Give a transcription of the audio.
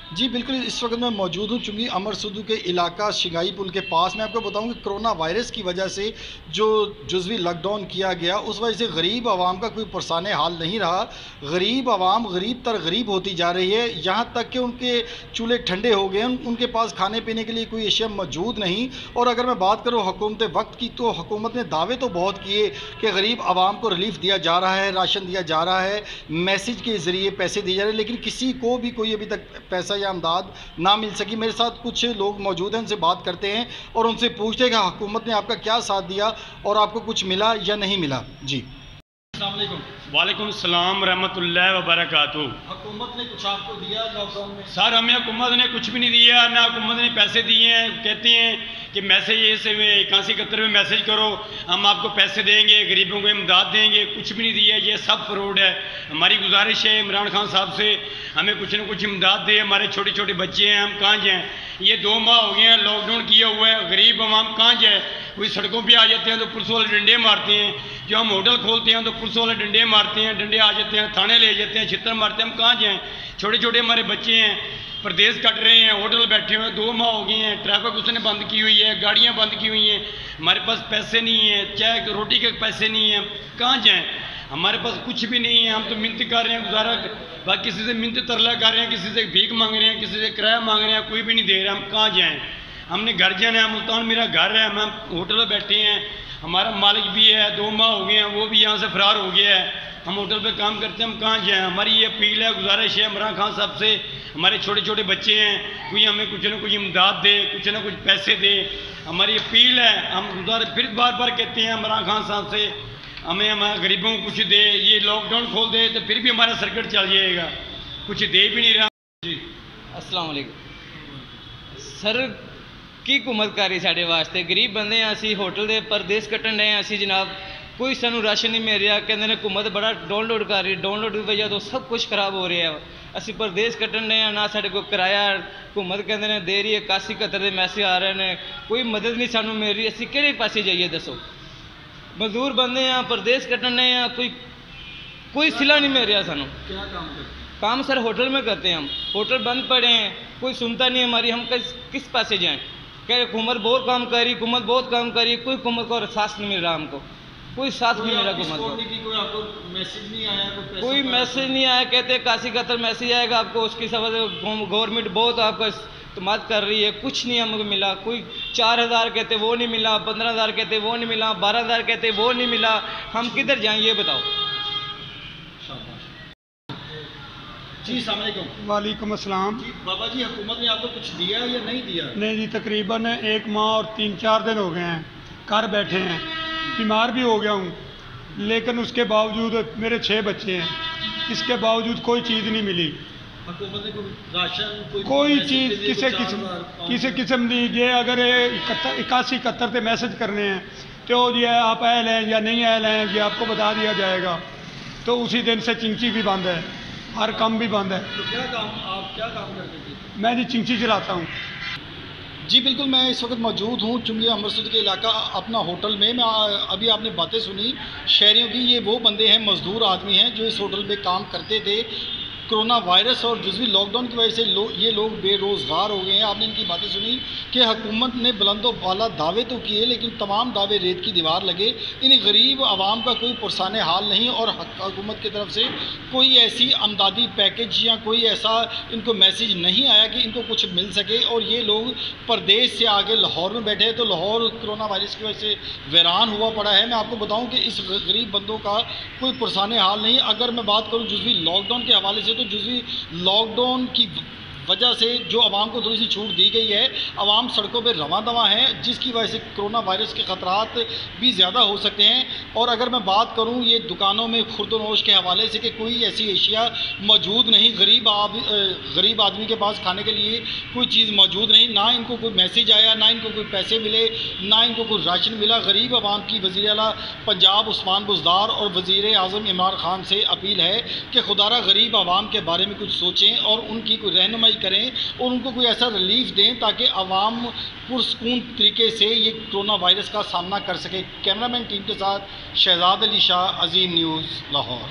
जी बिल्कुल, इस वक्त मैं मौजूद हूँ चूँकि अमर सुदू के इलाका शिगाई पुल के पास। मैं आपको बताऊँ कि कोरोना वायरस की वजह से जो जुज़वी लॉकडाउन किया गया, उस वजह से गरीब आवाम का कोई पुरसाने हाल नहीं रहा। गरीब आवाम गरीब तर गरीब होती जा रही है, यहाँ तक कि उनके चूल्हे ठंडे हो गए, उनके पास खाने पीने के लिए कोई अशिया मौजूद नहीं। और अगर मैं बात करूँ हुकूमत वक्त की, तो हुकूमत ने दावे तो बहुत किए कि गरीब आवाम को रिलीफ दिया जा रहा है, राशन दिया जा रहा है, मैसेज के ज़रिए पैसे दिए जा रहे हैं, लेकिन किसी को भी कोई अभी तक पैसा या अमदाद ना मिल सकी। मेरे साथ कुछ लोग मौजूद हैं, उनसे बात करते हैं और उनसे पूछते हैं कि हुकूमत ने आपका क्या साथ दिया और आपको कुछ मिला या नहीं मिला। जी अस्सलाम वालेकुम। वालेकुम सलाम रहमतुल्लाहि व बरकातहू। हुकूमत ने कुछ आपको दिया लॉकडाउन में? सर, हमें हुकूमत ने कुछ भी नहीं दिया, ना हुकूमत ने पैसे दिए हैं। कहते हैं कि मैसेज ऐसे में 8171 में मैसेज करो, हम आपको पैसे देंगे, गरीबों को इमदाद देंगे। कुछ भी नहीं दिया, ये सब फ्रॉड है। हमारी गुजारिश है इमरान खान साहब से, हमें कुछ न कुछ इमदाद दे। हमारे छोटे छोटे बच्चे हैं, हम कहाँ जाएँ? ये 2 माह हो गए हैं लॉकडाउन किया हुआ है, गरीब आवाम कहाँ जाए? कोई सड़कों पे आ जाते हैं तो पुलिस वाले डंडे मारते हैं, जो हम होटल खोलते हैं तो पुलिस वाले डंडे मारते हैं, डंडे आ जाते हैं, थाने ले जाते हैं, छितर मारते हैं। हम कहाँ जाएँ? छोटे छोटे हमारे बच्चे हैं, प्रदेश कट रहे हैं, होटल बैठे हुए हैं, 2 माह हो गए हैं, ट्रैफिक उसने बंद की हुई है, गाड़ियाँ बंद की हुई हैं, हमारे पास पैसे नहीं हैं, चाहे रोटी के पैसे नहीं हैं, कहाँ जाएँ? हमारे पास कुछ भी नहीं है। हम तो मिन्नत कर रहे हैं, गुजारा बाकी किसी से मिन्नत तरला कर रहे हैं, किसी से भीख मांग रहे हैं, किसी से किराया मांग रहे हैं, कोई भी नहीं दे रहा। हम कहाँ जाएँ? हमने घर जाना है, मुल्तान मेरा घर है, हम होटल में बैठे हैं, हमारा मालिक भी है, 2 माह हो गए हैं, वो भी यहाँ से फरार हो गया है, हम होटल पे काम करते हैं, हम कहाँ जाएँ? हमारी ये अपील है, गुजारिश है इमरान खान साहब से, हमारे छोटे छोटे बच्चे हैं, कोई हमें कुछ ना कुछ इमदाद दे, कुछ ना कुछ पैसे दे। हमारी अपील है, हम फिर बार बार कहते हैं इमरान खान साहब से, हमें हमारे गरीबों को कुछ दे। ये लॉकडाउन खोल दे तो फिर भी हमारा सर्किट चल जाएगा, कुछ दे भी नहीं रहा। जी अस्सलाम वालेकुम। सर की हुकूमत कर रही साढ़े वास्ते, गरीब बंदे हैं, असी होटल दे परदेस कट्टन डे असी जनाब, कोई सानू राशन नहीं मिल रहा। कहते हैं हुकूमत बड़ा डाउनलोड कर रही, डाउनलोड की वजह तो सब कुछ खराब हो रहा है। असी परदेस कट्टन डे ना साढ़े को किराया हुकूमत कहते हैं दे रही है, 8171 के मैसेज आ रहे हैं, कोई मदद नहीं सानू मिल रही। असी किहड़े पासे जाइए दसो? मजदूर बंदे हैं, परदेस कट्टन डे हैं, कोई सिला नहीं मिल रहा सानू। क्या काम करते? काम सर होटल में करते हैं, हम होटल बंद पड़े हैं, कोई सुनता नहीं हमारी, हम किस पासे जाएं? कह हुकूमत बहुत काम कर रही, हुकूमत बहुत काम कर रही, कोई हुकूमत को साथ नहीं मिल रहा, हमको कोई साथ नहीं मिला हुकूमत को। कोई आपको मैसेज नहीं आया? कोई मैसेज नहीं आया। कहते 8171 मैसेज आएगा आपको, उसकी सब गवर्नमेंट बहुत आपका इस्तेमाल कर रही है, कुछ नहीं हमको मिला। कोई 4000 कहते वो नहीं मिला, 15000 कहते वो नहीं मिला, 12000 कहते वो नहीं मिला। हम किधर जाएँ ये बताओ? जी अस्सलाम वालेकुम। वालेकुम अस्सलाम। जी बाबा जी, हुकूमत ने आपको कुछ दिया या नहीं दिया? नहीं जी, तकरीबन 1 माह और 3-4 दिन हो गए हैं, घर बैठे हैं, बीमार भी हो गया हूँ, लेकिन उसके बावजूद मेरे 6 बच्चे हैं, इसके बावजूद कोई चीज़ नहीं मिली। हुकूमत ने कोई राशन कोई चीज़ किसी किस्म नहीं। ये अगर 8171 पे मैसेज करने हैं तो ये आप आयल हैं या नहीं आयल हैं ये आपको बता दिया जाएगा, तो उसी दिन से चिंची भी बंद है, हर काम भी बंद है। तो आप क्या काम करते थे? मैं जी चिंची चलाता हूँ। जी बिल्कुल, मैं इस वक्त मौजूद हूँ चूँकि अमृतसर के इलाका अपना होटल में। मैं अभी आपने बातें सुनी शहरियों की, ये वो बंदे हैं, मज़दूर आदमी हैं जो इस होटल में काम करते थे। कोरोना वायरस और जुज़वी लॉकडाउन की वजह से ये लोग बेरोज़गार हो गए हैं। आपने इनकी बातें सुनी कि हुकूमत ने बुलंदो बाला दावे तो किए, लेकिन तमाम दावे रेत की दीवार लगे। इन गरीब आवाम का कोई पुरसाने हाल नहीं और हुकूमत की तरफ से कोई ऐसी अमदादी पैकेज या कोई ऐसा इनको मैसेज नहीं आया कि इनको कुछ मिल सके। और ये लोग परदेश से आगे लाहौर में बैठे हैं, तो लाहौर कोरोना वायरस की वजह से वीरान हुआ पड़ा है। मैं आपको बताऊँ कि इस गरीब बंदों का कोई पुरसाने हाल नहीं। अगर मैं बात करूँ जुज़वी लॉकडाउन के हवाले से, तो जुज़वी लॉकडाउन की वजह से जो आवाम को थोड़ी सी छूट दी गई है, आवाम सड़कों पर रवां दवा है, जिसकी वजह से कोरोना वायरस के ख़तरात भी ज़्यादा हो सकते हैं। और अगर मैं बात करूं ये दुकानों में खुर्दनोश के हवाले से कि कोई ऐसी एशिया मौजूद नहीं, गरीब आदमी के पास खाने के लिए कोई चीज़ मौजूद नहीं, ना इनको कोई मैसेज आया, ना इनको कोई पैसे मिले, ना इनको कोई राशन मिला। गरीब आवाम की वज़ीर आला पंजाब उस्मान बुज़दार और वज़ीर आज़म इमरान खान से अपील है कि खुदारा गरीब आवाम के बारे में कुछ सोचें और उनकी कोई रहनुमाई करें और उनको कोई ऐसा रिलीफ दें ताकि आवाम पुरसकून तरीके से ये कोरोना वायरस का सामना कर सके। कैमरामैन टीम के साथ शहजाद अली शाह, अजीम न्यूज़, लाहौर।